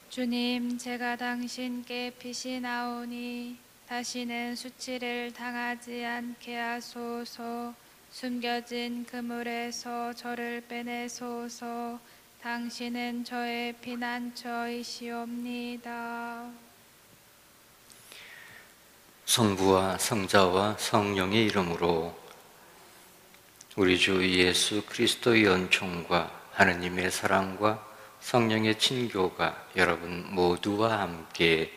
주님, 제가 당신께 빛이 나오니 다시는 수치를 당하지 않게 하소서. 숨겨진 그물에서 저를 빼내소서. 당신은 저의 피난처이시옵니다. 성부와 성자와 성령의 이름으로 우리 주 예수 그리스도의 은총과 하느님의 사랑과 성령의 친교가 여러분 모두와 함께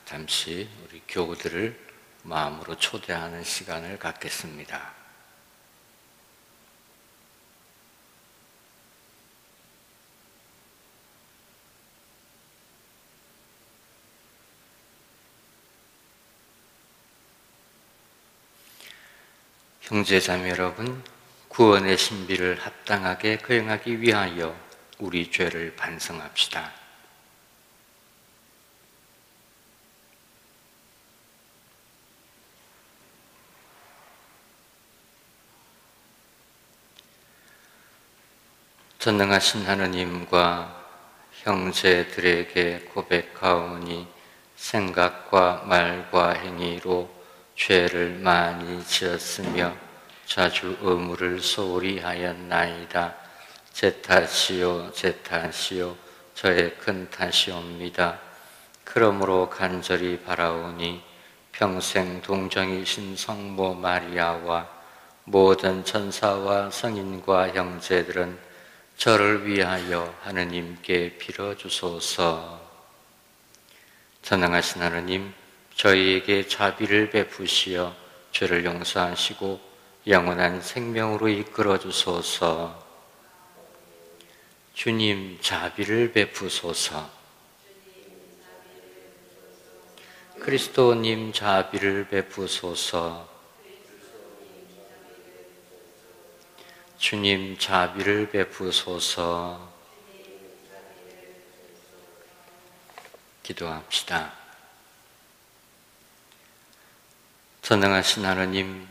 잠시 우리 교우들을 마음으로 초대하는 시간을 갖겠습니다. 형제자매 여러분, 구원의 신비를 합당하게 거행하기 위하여 우리 죄를 반성합시다. 전능하신 하느님과 형제들에게 고백하오니 생각과 말과 행위로 죄를 많이 지었으며 자주 의무를 소홀히 하였나이다. 제 탓이요 제 탓이요 저의 큰 탓이옵니다. 그러므로 간절히 바라오니 평생 동정이신 성모 마리아와 모든 천사와 성인과 형제들은 저를 위하여 하느님께 빌어주소서. 전능하신 하느님, 저희에게 자비를 베푸시어 죄를 용서하시고 영원한 생명으로 이끌어 주소서. 주님, 자비를 베푸소서. 그리스도님, 자비를 베푸소서. 주님, 자비를 베푸소서. 기도합시다. 전능하신 하느님,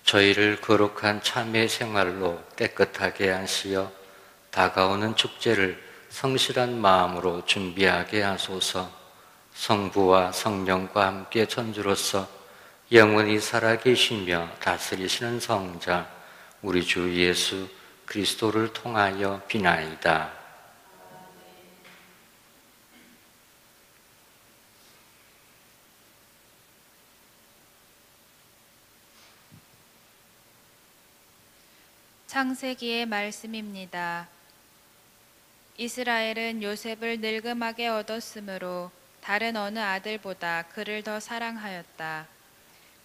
저희를 거룩한 참회 생활로 깨끗하게 하시어 다가오는 축제를 성실한 마음으로 준비하게 하소서. 성부와 성령과 함께 천주로서 영원히 살아계시며 다스리시는 성자 우리 주 예수 그리스도를 통하여 비나이다. 창세기의 말씀입니다. 이스라엘은 요셉을 늙음하게 얻었으므로 다른 어느 아들보다 그를 더 사랑하였다.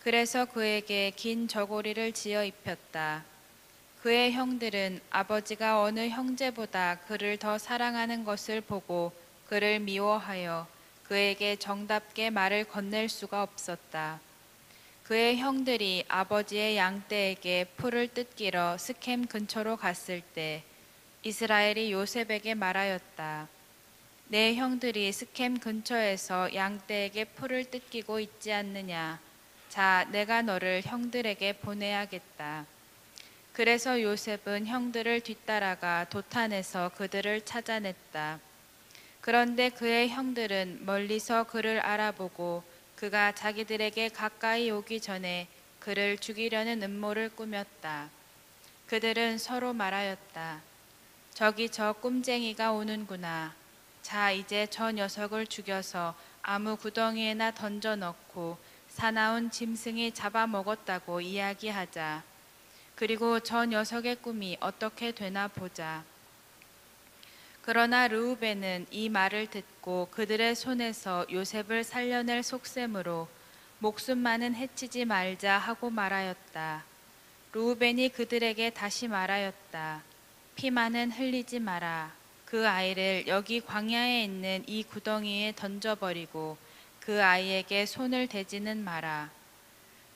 그래서 그에게 긴 저고리를 지어 입혔다. 그의 형들은 아버지가 어느 형제보다 그를 더 사랑하는 것을 보고 그를 미워하여 그에게 정답게 말을 건넬 수가 없었다. 그의 형들이 아버지의 양떼에게 풀을 뜯기러 스켐 근처로 갔을 때 이스라엘이 요셉에게 말하였다. 내 형들이 스켐 근처에서 양떼에게 풀을 뜯기고 있지 않느냐. 자, 내가 너를 형들에게 보내야겠다. 그래서 요셉은 형들을 뒤따라가 도탄에서 그들을 찾아냈다. 그런데 그의 형들은 멀리서 그를 알아보고 그가 자기들에게 가까이 오기 전에 그를 죽이려는 음모를 꾸몄다. 그들은 서로 말하였다. 저기 저 꼼쟁이가 오는구나. 자, 이제 저 녀석을 죽여서 아무 구덩이에나 던져 넣고 사나운 짐승이 잡아먹었다고 이야기하자. 그리고 저 녀석의 꿈이 어떻게 되나 보자. 그러나 르우벤은 이 말을 듣고 그들의 손에서 요셉을 살려낼 속셈으로 목숨만은 해치지 말자 하고 말하였다. 르우벤이 그들에게 다시 말하였다. 피만은 흘리지 마라. 그 아이를 여기 광야에 있는 이 구덩이에 던져버리고 그 아이에게 손을 대지는 마라.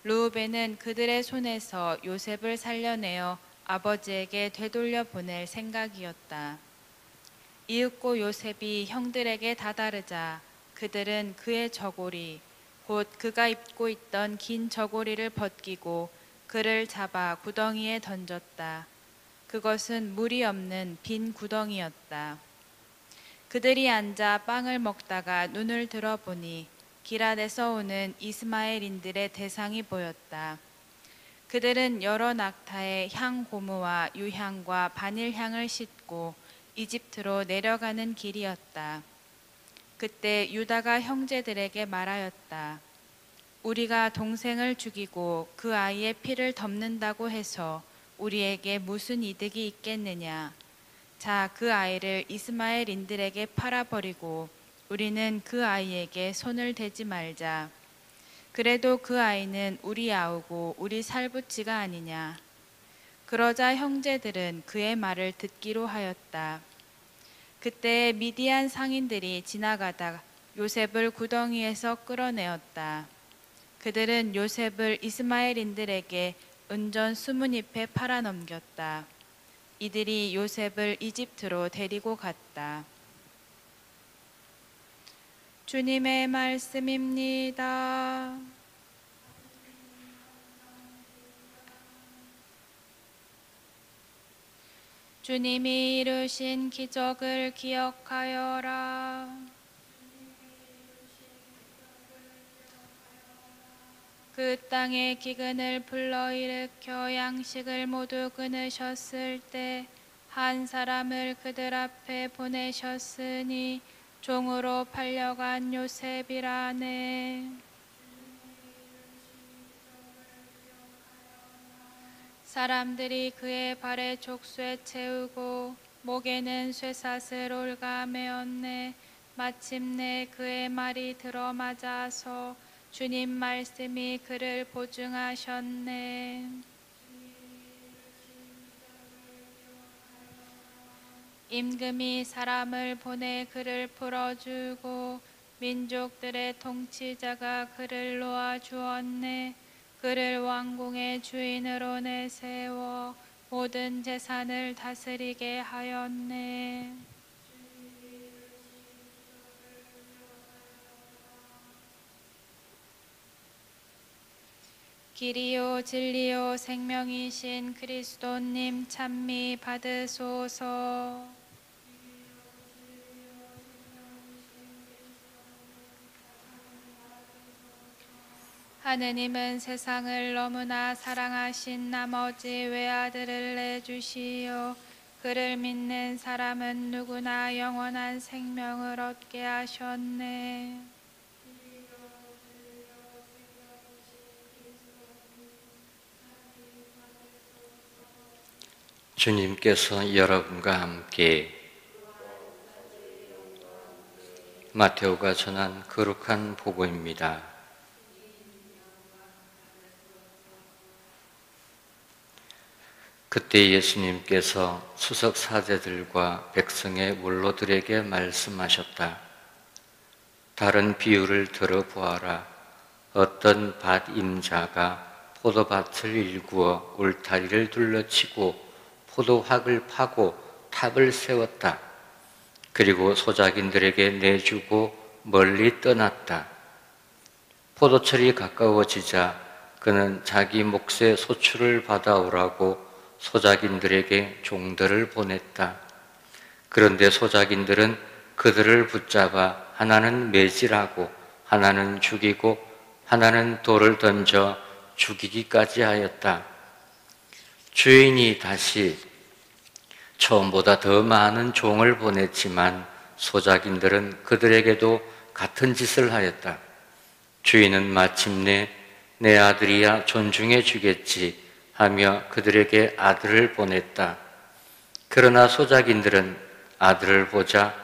르우벤은 그들의 손에서 요셉을 살려내어 아버지에게 되돌려 보낼 생각이었다. 이윽고 요셉이 형들에게 다다르자 그들은 그의 저고리, 곧 그가 입고 있던 긴 저고리를 벗기고 그를 잡아 구덩이에 던졌다. 그것은 물이 없는 빈 구덩이였다. 그들이 앉아 빵을 먹다가 눈을 들어보니 기럇에서 오는 이스마엘인들의 대상이 보였다. 그들은 여러 낙타의 향 고무와 유향과 바닐향을 싣고 이집트로 내려가는 길이었다. 그때 유다가 형제들에게 말하였다. 우리가 동생을 죽이고 그 아이의 피를 덮는다고 해서 우리에게 무슨 이득이 있겠느냐. 자, 그 아이를 이스마엘인들에게 팔아버리고 우리는 그 아이에게 손을 대지 말자. 그래도 그 아이는 우리 아우고 우리 살부치가 아니냐. 그러자 형제들은 그의 말을 듣기로 하였다. 그때 미디안 상인들이 지나가다 요셉을 구덩이에서 끌어내었다. 그들은 요셉을 이스마엘인들에게 은전 20잎에 팔아넘겼다. 이들이 요셉을 이집트로 데리고 갔다. 주님의 말씀입니다. 주님이 이루신 기적을 기억하여라. 그 땅에 기근을 불러일으켜 양식을 모두 끊으셨을 때 한 사람을 그들 앞에 보내셨으니 종으로 팔려간 요셉이라네. 사람들이 그의 발에 족쇄 채우고 목에는 쇠사슬 올가매었네. 마침내 그의 말이 들어맞아서 주님 말씀이 그를 보증하셨네. 임금이 사람을 보내 그를 풀어주고 민족들의 통치자가 그를 놓아주었네. 그를 왕궁의 주인으로 내세워 모든 재산을 다스리게 하였네. 길이요 진리요 생명이신 그리스도님 찬미 받으소서. 하느님은 세상을 너무나 사랑하신 나머지 외아들을 내주시어 그를 믿는 사람은 누구나 영원한 생명을 얻게 하셨네. 주님께서 여러분과 함께 마테오가 전한 거룩한 복음입니다. 그때 예수님께서 수석 사제들과 백성의 원로들에게 말씀하셨다. 다른 비유를 들어보아라. 어떤 밭 임자가 포도밭을 일구어 울타리를 둘러치고 포도학을 파고 탑을 세웠다. 그리고 소작인들에게 내주고 멀리 떠났다. 포도철이 가까워지자 그는 자기 몫의 소출을 받아오라고 소작인들에게 종들을 보냈다. 그런데 소작인들은 그들을 붙잡아 하나는 매질하고 하나는 죽이고 하나는 돌을 던져 죽이기까지 하였다. 주인이 다시 처음보다 더 많은 종을 보냈지만 소작인들은 그들에게도 같은 짓을 하였다. 주인은 마침내 내 아들이야 존중해 주겠지 하며 그들에게 아들을 보냈다. 그러나 소작인들은 아들을 보자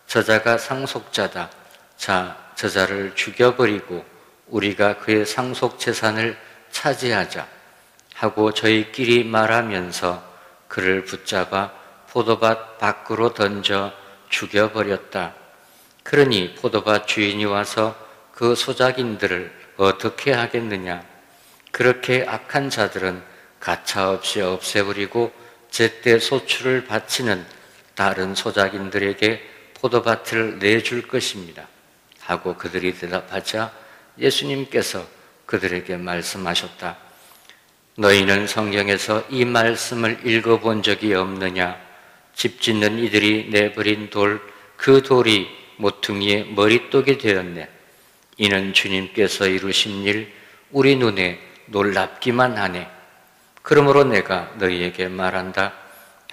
저자가 상속자다. 자, 저자를 죽여버리고 우리가 그의 상속 재산을 차지하자 하고 저희끼리 말하면서 그를 붙잡아 포도밭 밖으로 던져 죽여버렸다. 그러니 포도밭 주인이 와서 그 소작인들을 어떻게 하겠느냐? 그렇게 악한 자들은 가차없이 없애버리고 제때 소출을 바치는 다른 소작인들에게 포도밭을 내줄 것입니다. 하고 그들이 대답하자 예수님께서 그들에게 말씀하셨다. 너희는 성경에서 이 말씀을 읽어본 적이 없느냐? 집 짓는 이들이 내버린 돌, 그 돌이 모퉁이의 머릿독이 되었네. 이는 주님께서 이루신 일, 우리 눈에 놀랍기만 하네. 그러므로 내가 너희에게 말한다.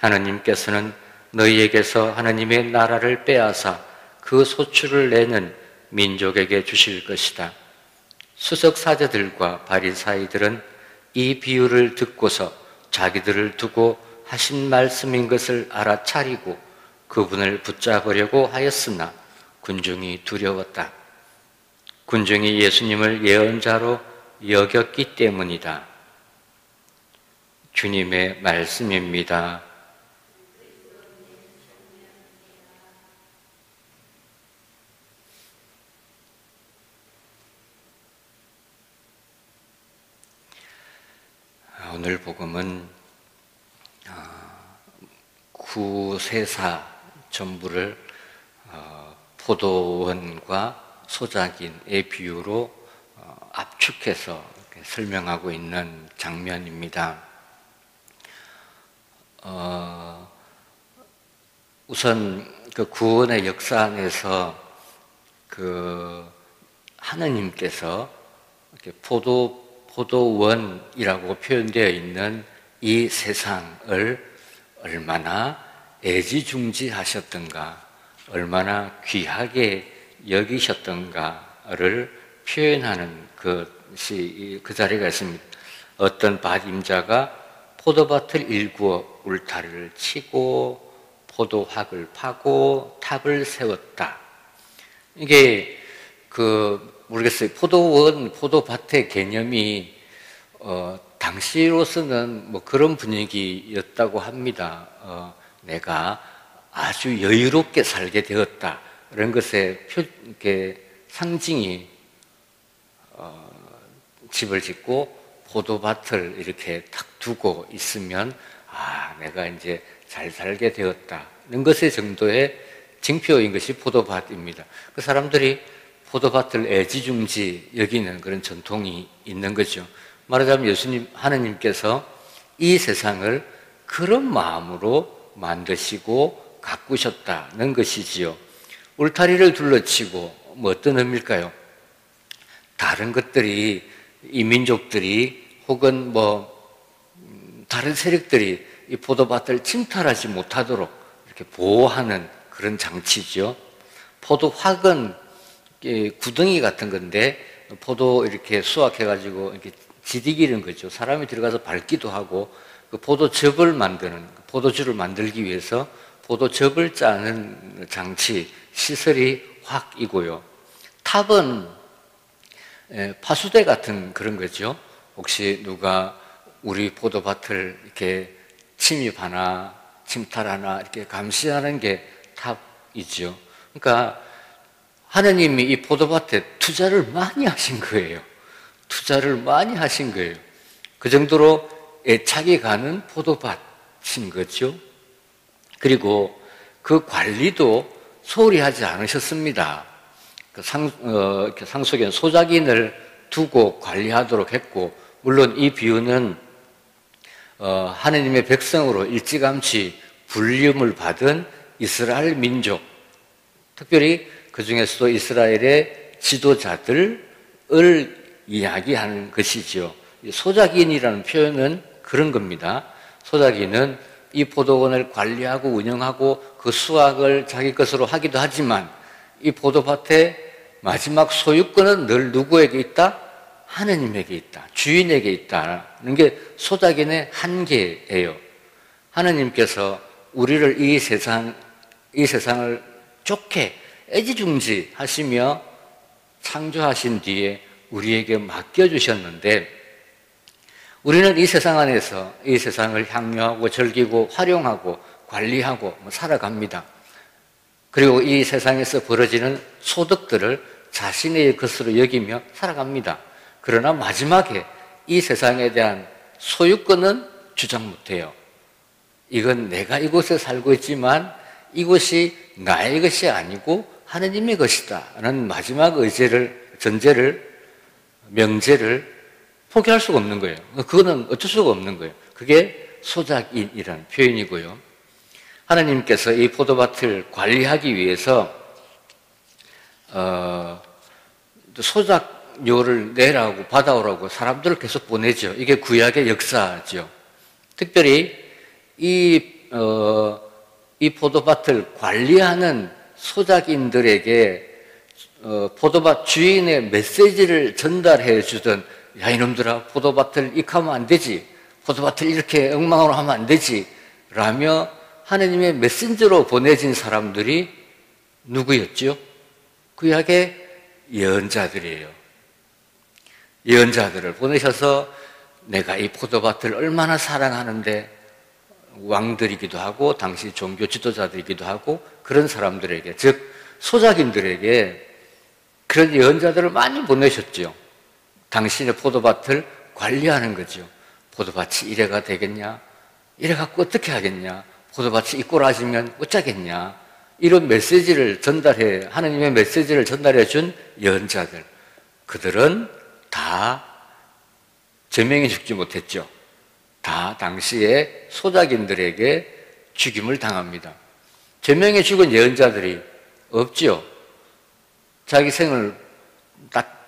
하느님께서는 너희에게서 하느님의 나라를 빼앗아 그 소출을 내는 민족에게 주실 것이다. 수석사제들과 바리사이들은 이 비유를 듣고서 자기들을 두고 하신 말씀인 것을 알아차리고 그분을 붙잡으려고 하였으나 군중이 두려웠다. 군중이 예수님을 예언자로 여겼기 때문이다. 주님의 말씀입니다. 오늘 복음은 구세사 전부를 포도원과 소작인의 비유로 압축해서 설명하고 있는 장면입니다. 우선 그 구원의 역사 안에서 하느님께서 이렇게 포도원이라고 표현되어 있는 이 세상을 얼마나 애지중지하셨던가, 얼마나 귀하게 여기셨던가를 표현하는 것이 그 자리가 있습니다. 어떤 밭임자가 포도밭을 일구어 울타리를 치고 포도학을 파고 탑을 세웠다. 이게 모르겠어요. 포도밭의 개념이 당시로서는 뭐 그런 분위기였다고 합니다. 내가 아주 여유롭게 살게 되었다. 이런 것의 상징이 집을 짓고 포도밭을 이렇게 탁 두고 있으면 내가 이제 잘 살게 되었다. 이런 것의 정도의 징표인 것이 포도밭입니다. 그 사람들이 포도밭을 애지중지 여기는 그런 전통이 있는 거죠. 말하자면 하느님께서 이 세상을 그런 마음으로 만드시고 가꾸셨다는 것이지요. 울타리를 둘러치고 어떤 의미일까요? 다른 것들이, 이 민족들이 혹은 다른 세력들이 이 포도밭을 침탈하지 못하도록 이렇게 보호하는 그런 장치죠. 포도확은 구덩이 같은 건데 포도 이렇게 수확해가지고 이렇게 지디기는 거죠. 사람이 들어가서 밟기도 하고 그 포도즙을 만드는, 포도주를 만들기 위해서 포도즙을 짜는 장치, 시설이 확이고요. 탑은 파수대 같은 그런 거죠. 혹시 누가 우리 포도밭을 이렇게 침입하나 침탈하나 이렇게 감시하는 게 탑이죠. 그러니까 하느님이 이 포도밭에 투자를 많이 하신 거예요. 투자를 많이 하신 거예요. 그 정도로 애착이 가는 포도밭인 거죠. 그리고 그 관리도 소홀히 하지 않으셨습니다. 상속인 소작인을 두고 관리하도록 했고, 물론 이 비유는 하느님의 백성으로 일찌감치 불림을 받은 이스라엘 민족, 특별히 그 중에서도 이스라엘의 지도자들을 이야기하는 것이죠. 소작인이라는 표현은 그런 겁니다. 소작인은 이 포도원을 관리하고 운영하고 그 수확을 자기 것으로 하기도 하지만 이 포도밭의 마지막 소유권은 늘 누구에게 있다? 하느님에게 있다. 주인에게 있다는 게 소작인의 한계예요. 하느님께서 우리를 이 세상을 좋게 애지중지하시며 창조하신 뒤에 우리에게 맡겨주셨는데, 우리는 이 세상 안에서 이 세상을 향유하고 즐기고 활용하고 관리하고 살아갑니다. 그리고 이 세상에서 벌어지는 소득들을 자신의 것으로 여기며 살아갑니다. 그러나 마지막에 이 세상에 대한 소유권은 주장 못해요. 이건 내가 이곳에 살고 있지만 이곳이 나의 것이 아니고 하느님의 것이다 라는 마지막 명제를 포기할 수가 없는 거예요. 그거는 어쩔 수가 없는 거예요. 그게 소작인이라는 표현이고요. 하나님께서 이 포도밭을 관리하기 위해서 소작료를 내라고 받아오라고 사람들을 계속 보내죠. 이게 구약의 역사죠. 특별히 이 포도밭을 관리하는 소작인들에게 포도밭 주인의 메시지를 전달해 주던, 야 이놈들아, 포도밭을 이렇게 하면 안 되지, 포도밭을 이렇게 엉망으로 하면 안 되지 라며 하나님의 메신저로 보내진 사람들이 누구였죠? 구약의 예언자들이에요. 예언자들을 보내셔서 내가 이 포도밭을 얼마나 사랑하는데, 왕들이기도 하고 당시 종교 지도자들이기도 하고 그런 사람들에게, 즉 소작인들에게 그런 예언자들을 많이 보내셨죠. 당신의 포도밭을 관리하는 거죠. 포도밭이 이래가 되겠냐? 이래 갖고 어떻게 하겠냐? 포도밭이 이 꼬라지면 어쩌겠냐? 이런 메시지를 전달해, 하나님의 메시지를 전달해 준 예언자들, 그들은 다 제명해 죽지 못했죠. 다 당시에 소작인들에게 죽임을 당합니다. 제명해 죽은 예언자들이 없죠. 자기 생을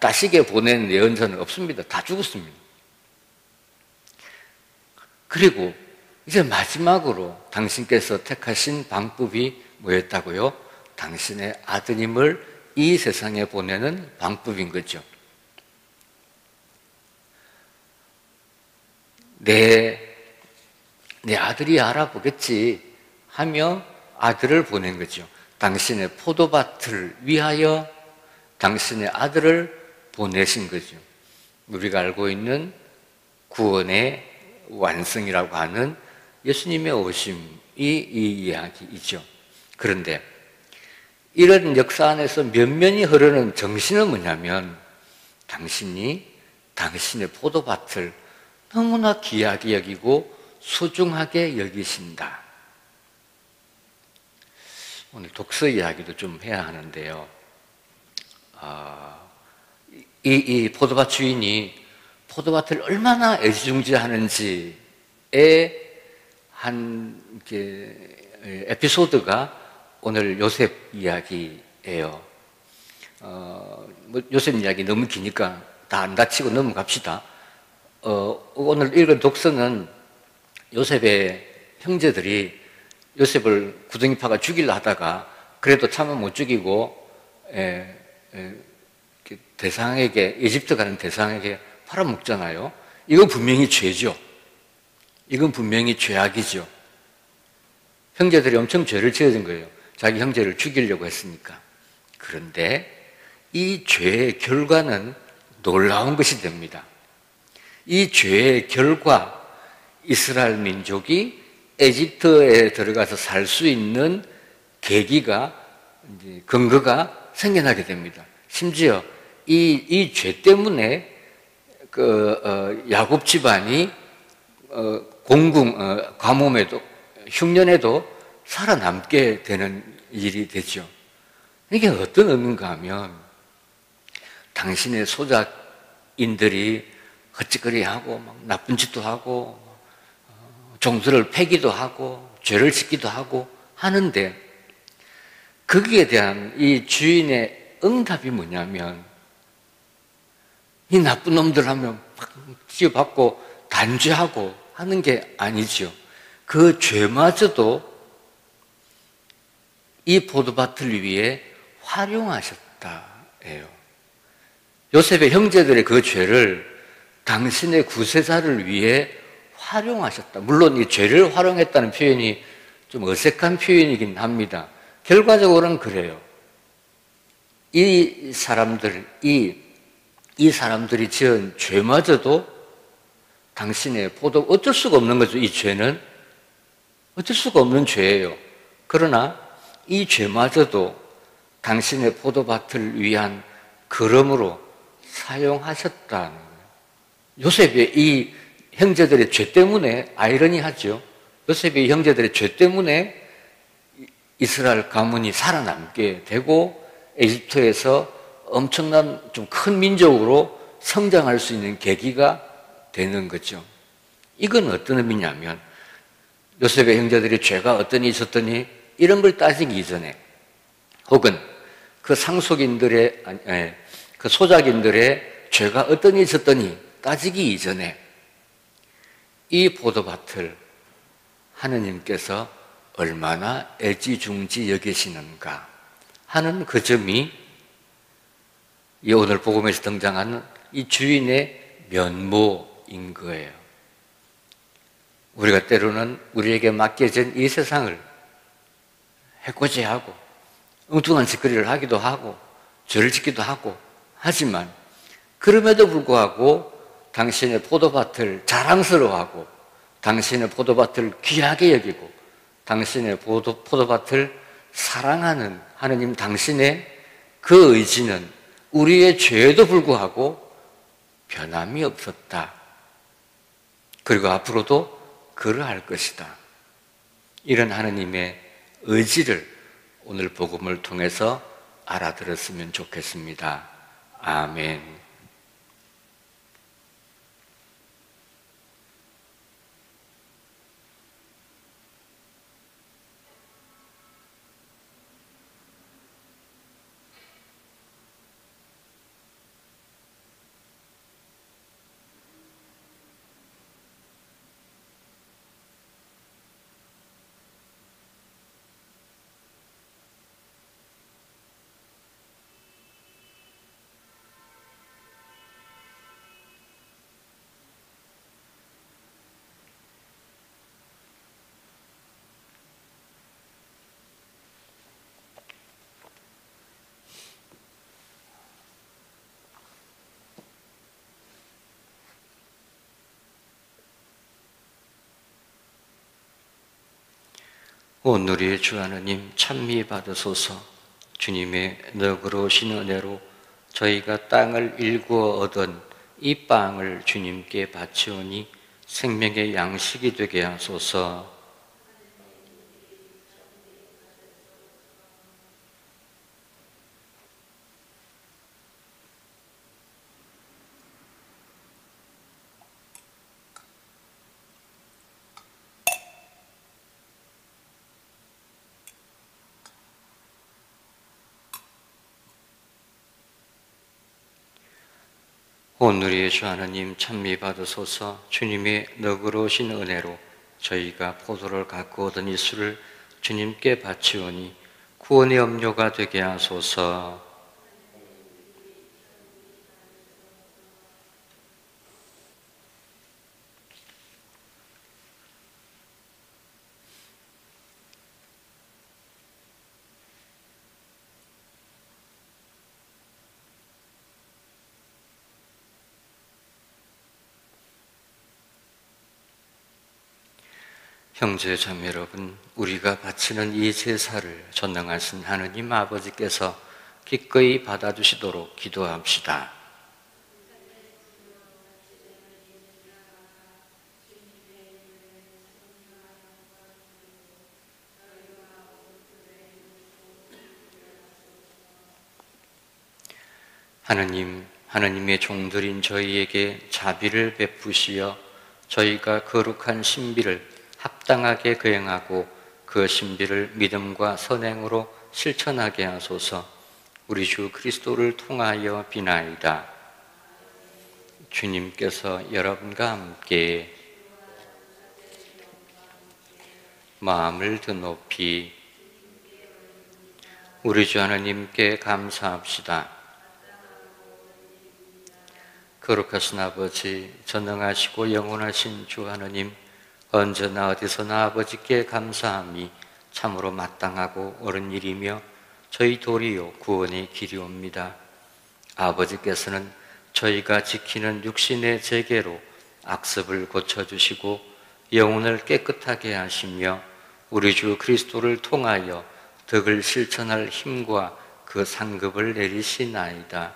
따시게 보낸 예언자는 없습니다. 다 죽었습니다. 그리고 이제 마지막으로 당신께서 택하신 방법이 뭐였다고요? 당신의 아드님을 이 세상에 보내는 방법인 거죠. 내 아들이 알아보겠지 하며 아들을 보낸 거죠. 당신의 포도밭을 위하여 당신의 아들을 보내신 거죠. 우리가 알고 있는 구원의 완성이라고 하는 예수님의 오심이 이 이야기이죠. 그런데 이런 역사 안에서 면면이 흐르는 정신은 뭐냐면, 당신이 당신의 포도밭을 너무나 귀하게 여기고 소중하게 여기신다. 오늘 독서 이야기도 좀 해야 하는데요. 이 포도밭 주인이 포도밭을 얼마나 애지중지하는지의 한 에피소드가 오늘 요셉 이야기예요. 요셉 이야기 너무 기니까 다 안 다치고 넘어갑시다. 오늘 읽은 독서는 요셉의 형제들이 요셉을 구덩이파가 죽이려 하다가 그래도 차마 못 죽이고 대상에게, 이집트 가는 대상에게 팔아먹잖아요. 이건 분명히 죄죠. 이건 분명히 죄악이죠. 형제들이 엄청 죄를 지어진 거예요. 자기 형제를 죽이려고 했으니까. 그런데 이 죄의 결과는 놀라운 것이 됩니다. 이 죄의 결과, 이스라엘 민족이 에집트에 들어가서 살 수 있는 계기가, 근거가 생겨나게 됩니다. 심지어 이 죄 때문에 야곱 집안이 가뭄에도, 흉년에도 살아남게 되는 일이 되죠. 이게 어떤 의미인가 하면, 당신의 소작인들이 헛짓거리하고 막 나쁜 짓도 하고 종들을 패기도 하고 죄를 짓기도 하고 하는데, 거기에 대한 이 주인의 응답이 뭐냐면, 이 나쁜 놈들 하면 막 치유받고 단죄하고 하는 게 아니죠. 그 죄마저도 이 포도밭을 위해 활용하셨다예요. 요셉의 형제들의 그 죄를 당신의 구세자를 위해 활용하셨다. 물론 이 죄를 활용했다는 표현이 좀 어색한 표현이긴 합니다. 결과적으로는 그래요. 이 사람들이 지은 죄마저도 당신의 어쩔 수가 없는 거죠. 이 죄는 어쩔 수가 없는 죄예요. 그러나 이 죄마저도 당신의 포도밭을 위한 걸음으로 사용하셨다는 거예요. 요셉의 이 형제들의 죄 때문에, 아이러니하죠. 요셉의 형제들의 죄 때문에 이스라엘 가문이 살아남게 되고 에집트에서 엄청난 좀 큰 민족으로 성장할 수 있는 계기가 되는 거죠. 이건 어떤 의미냐면 요셉의 형제들이 죄가 어떠니 있었더니 이런 걸 따지기 이전에, 혹은 그 상속인들의 그 소작인들의 죄가 어떠니 있었더니 따지기 이전에 이 포도밭을 하느님께서 얼마나 애지중지 여기시는가 하는 그 점이 이 오늘 복음에서 등장하는 이 주인의 면모인 거예요. 우리가 때로는 우리에게 맡겨진 이 세상을 해코지하고 엉뚱한 짓거리를 하기도 하고 죄를 짓기도 하고 하지만, 그럼에도 불구하고 당신의 포도밭을 자랑스러워하고 당신의 포도밭을 귀하게 여기고 당신의 포도밭을 사랑하는 하느님 당신의 그 의지는 우리의 죄에도 불구하고 변함이 없었다. 그리고 앞으로도 그러할 것이다. 이런 하느님의 의지를 오늘 복음을 통해서 알아들었으면 좋겠습니다. 아멘. 오늘의 주 하느님 찬미 받으소서. 주님의 너그러우신 은혜로 저희가 땅을 일구어 얻은 이 빵을 주님께 바치오니 생명의 양식이 되게 하소서. 오늘의 주 하느님 찬미 받으소서. 주님의 너그러우신 은혜로 저희가 포도를 갖고 얻은 이 술을 주님께 바치오니 구원의 염료가 되게 하소서. 형제 자매 여러분, 우리가 바치는 이 제사를 전능하신 하느님 아버지께서 기꺼이 받아주시도록 기도합시다. 하느님, 하느님의 종들인 저희에게 자비를 베푸시어 저희가 거룩한 신비를 합당하게 거행하고 그 신비를 믿음과 선행으로 실천하게 하소서. 우리 주 그리스도를 통하여 비나이다. 주님께서 여러분과 함께 마음을 더 높이 우리 주 하나님께 감사합시다. 거룩하신 아버지, 전능하시고 영원하신 주 하나님, 언제나 어디서나 아버지께 감사함이 참으로 마땅하고 옳은 일이며 저희 도리요 구원의 길이옵니다. 아버지께서는 저희가 지키는 육신의 재계로 악습을 고쳐주시고 영혼을 깨끗하게 하시며 우리 주 그리스도를 통하여 덕을 실천할 힘과 그 상급을 내리시나이다.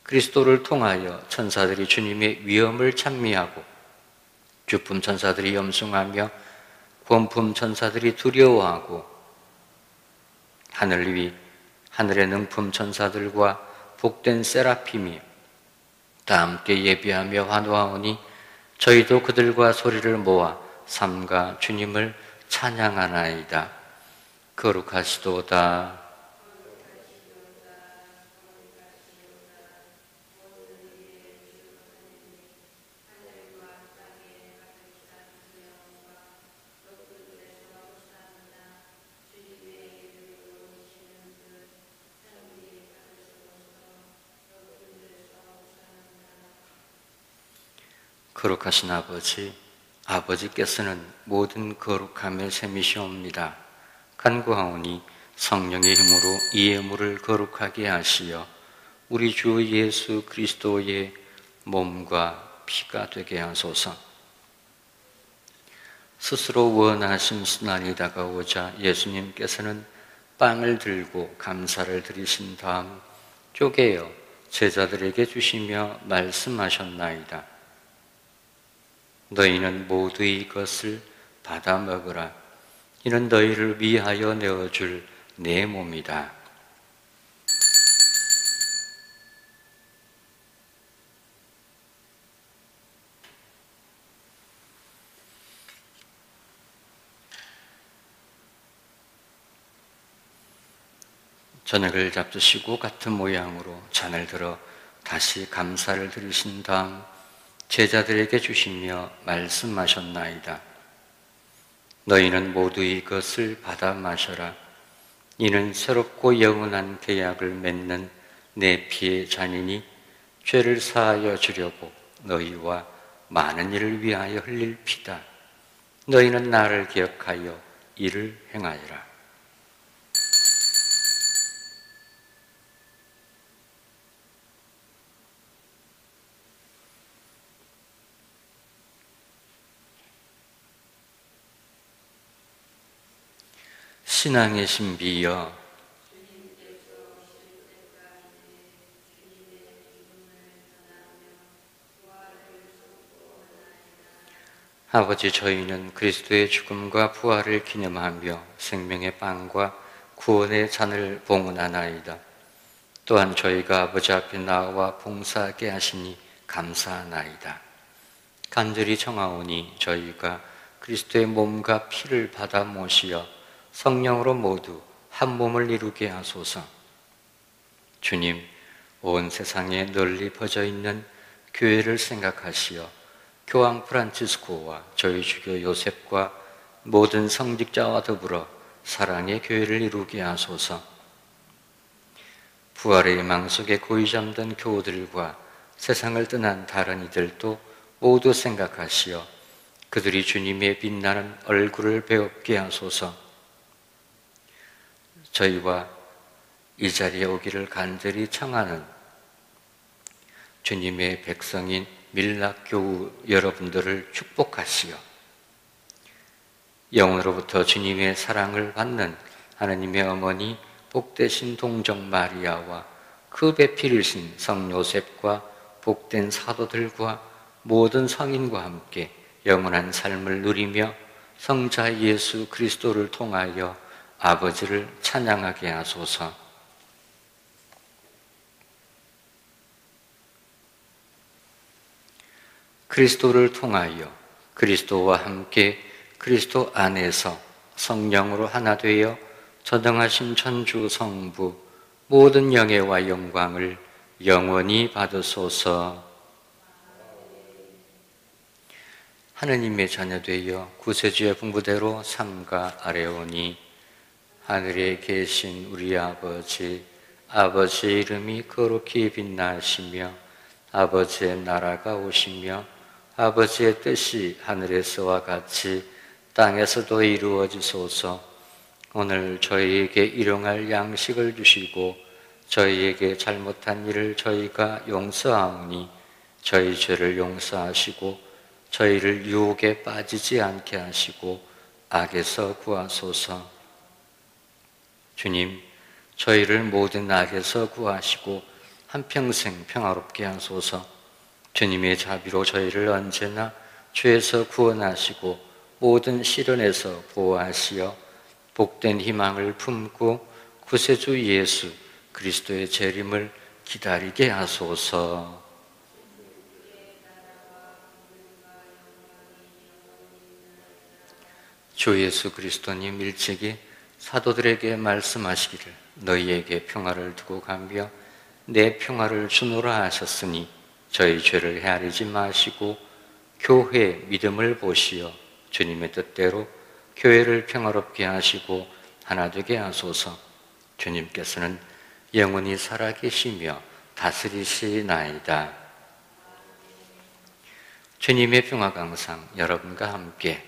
그리스도를 통하여 천사들이 주님의 위엄을 찬미하고 주품 천사들이 염송하며 권품 천사들이 두려워하고 하늘 위 하늘의 능품 천사들과 복된 세라핌이 다 함께 예비하며 환호하오니 저희도 그들과 소리를 모아 삼가 주님을 찬양하나이다. 거룩하시도다. 거룩하신 아버지, 아버지께서는 모든 거룩함의 셈이시옵니다. 간구하오니 성령의 힘으로 이 예물을 거룩하게 하시어 우리 주 예수 그리스도의 몸과 피가 되게 하소서. 스스로 원하신 순환이 다가오자 예수님께서는 빵을 들고 감사를 드리신 다음 쪼개어 제자들에게 주시며 말씀하셨나이다. 너희는 모두 이것을 받아 먹으라. 이는 너희를 위하여 내어줄 내 몸이다. 저녁을 잡수시고 같은 모양으로 잔을 들어 다시 감사를 드리신 다음 제자들에게 주시며 말씀하셨나이다. 너희는 모두 이것을 받아 마셔라. 이는 새롭고 영원한 계약을 맺는 내 피의 잔이니 죄를 사하여 주려고 너희와 많은 이를 위하여 흘릴 피다. 너희는 나를 기억하여 이를 행하여라. 신앙의 신비여, 아버지, 저희는 그리스도의 죽음과 부활을 기념하며 생명의 빵과 구원의 잔을 봉헌하나이다. 또한 저희가 아버지 앞에 나와 봉사하게 하시니 감사하나이다. 간절히 청하오니 저희가 그리스도의 몸과 피를 받아 모시어 성령으로 모두 한 몸을 이루게 하소서. 주님, 온 세상에 널리 퍼져 있는 교회를 생각하시어 교황 프란치스코와 저희 주교 요셉과 모든 성직자와 더불어 사랑의 교회를 이루게 하소서. 부활의 망 속에 고이 잠든 교우들과 세상을 떠난 다른 이들도 모두 생각하시어 그들이 주님의 빛나는 얼굴을 배웁게 하소서. 저희와 이 자리에 오기를 간절히 청하는 주님의 백성인 밀락교우 여러분들을 축복하시어 영으로부터 주님의 사랑을 받는 하나님의 어머니 복되신 동정 마리아와 그 배필이신 성 요셉과 복된 사도들과 모든 성인과 함께 영원한 삶을 누리며 성자 예수 그리스도를 통하여 아버지를 찬양하게 하소서. 그리스도를 통하여 그리스도와 함께 그리스도 안에서 성령으로 하나 되어 전능하신 천주 성부 모든 영예와 영광을 영원히 받으소서. 하느님의 자녀 되어 구세주의 분부대로 삼가 아뢰오니 하늘에 계신 우리 아버지, 아버지의 이름이 거룩히 빛나시며 아버지의 나라가 오시며 아버지의 뜻이 하늘에서와 같이 땅에서도 이루어지소서. 오늘 저희에게 일용할 양식을 주시고 저희에게 잘못한 일을 저희가 용서하오니 저희 죄를 용서하시고 저희를 유혹에 빠지지 않게 하시고 악에서 구하소서. 주님, 저희를 모든 악에서 구하시고 한평생 평화롭게 하소서. 주님의 자비로 저희를 언제나 죄에서 구원하시고 모든 시련에서 보호하시어 복된 희망을 품고 구세주 예수 그리스도의 재림을 기다리게 하소서. 주 예수 그리스도님 일찍이 사도들에게 말씀하시기를 너희에게 평화를 두고 가며 내 평화를 주노라 하셨으니 저희 죄를 헤아리지 마시고 교회의 믿음을 보시어 주님의 뜻대로 교회를 평화롭게 하시고 하나 되게 하소서. 주님께서는 영원히 살아계시며 다스리시나이다. 주님의 평화가 항상 여러분과 함께.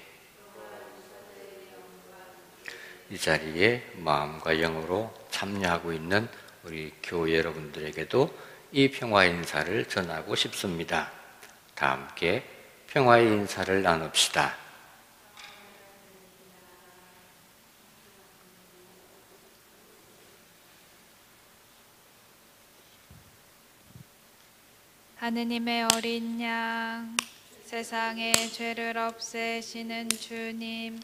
이 자리에 마음과 영으로 참여하고 있는 우리 교회 여러분들에게도 이 평화의 인사를 전하고 싶습니다. 다 함께 평화의 인사를 나눕시다. 하느님의 어린 양, 세상의 죄를 없애시는 주님,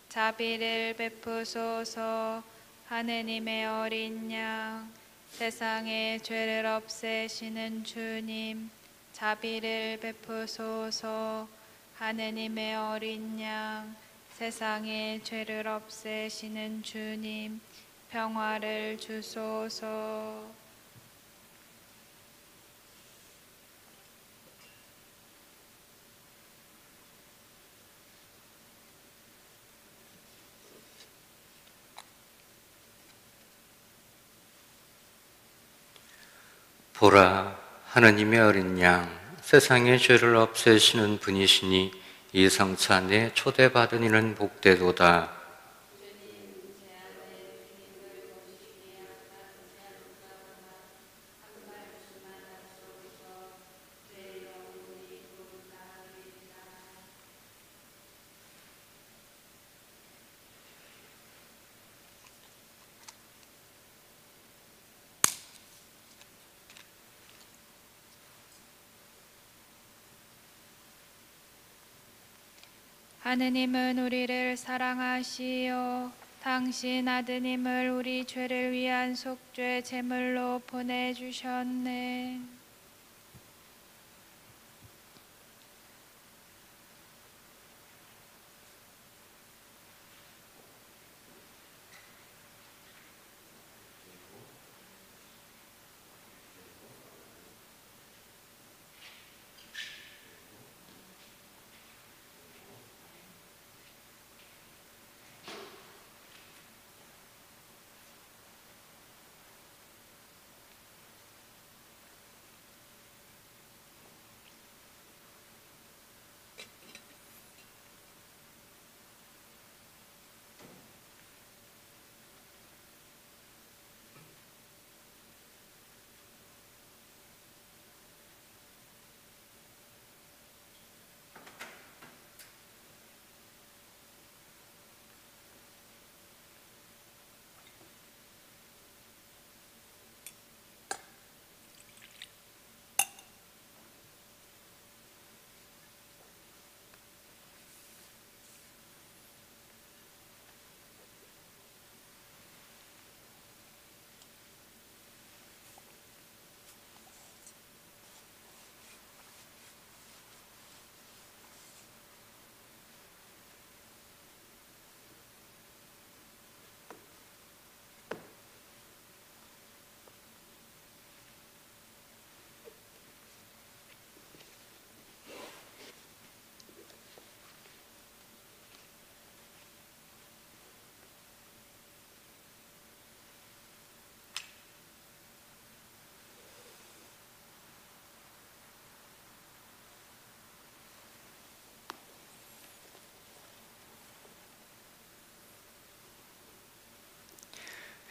자비를 베푸소서. 하느님의 어린 양, 세상의 죄를 없애시는 주님, 자비를 베푸소서. 하느님의 어린 양, 세상의 죄를 없애시는 주님, 평화를 주소서. 보라, 하느님의 어린 양, 세상의 죄를 없애시는 분이시니 이 성차 안에 초대받은 이는 복되도다. 하느님은 우리를 사랑하시어 당신 아드님을 우리 죄를 위한 속죄 제물로 보내주셨네.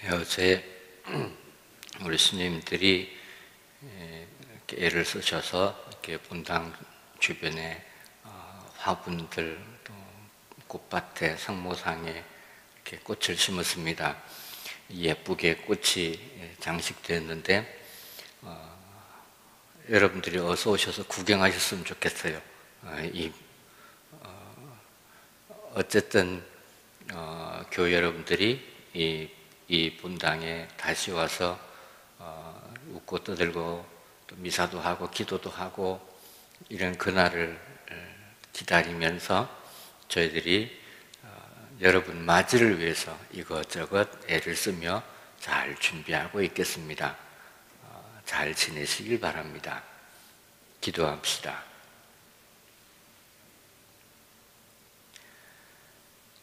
어제 우리 스님들이 이렇게 애를 쓰셔서 이렇게 분당 주변에 화분들 또 꽃밭에 성모상에 이렇게 꽃을 심었습니다. 예쁘게 꽃이 장식되었는데 여러분들이 어서 오셔서 구경하셨으면 좋겠어요. 어쨌든 교회 여러분들이 이 분당에 다시 와서 웃고 떠들고 또 미사도 하고 기도도 하고 이런 그날을 기다리면서 저희들이 여러분 맞이를 위해서 이것저것 애를 쓰며 잘 준비하고 있겠습니다. 잘 지내시길 바랍니다. 기도합시다.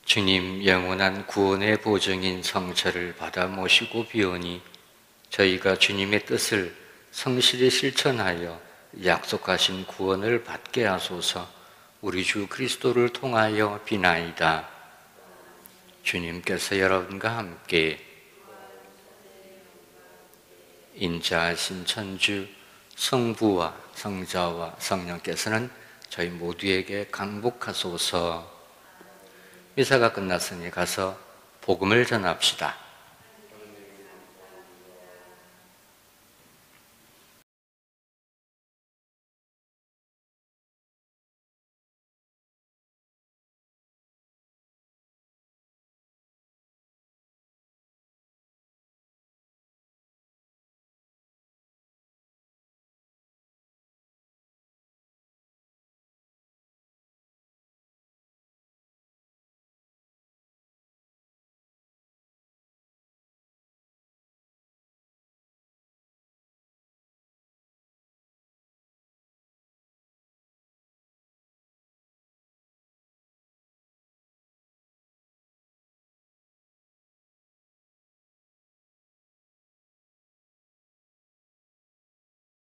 주님, 영원한 구원의 보증인 성처를 받아 모시고 비오니 저희가 주님의 뜻을 성실히 실천하여 약속하신 구원을 받게 하소서. 우리 주 그리스도를 통하여 비나이다. 주님께서 여러분과 함께 인자하신 천주 성부와 성자와 성령께서는 저희 모두에게 강복하소서. 미사가 끝났으니 가서 복음을 전합시다.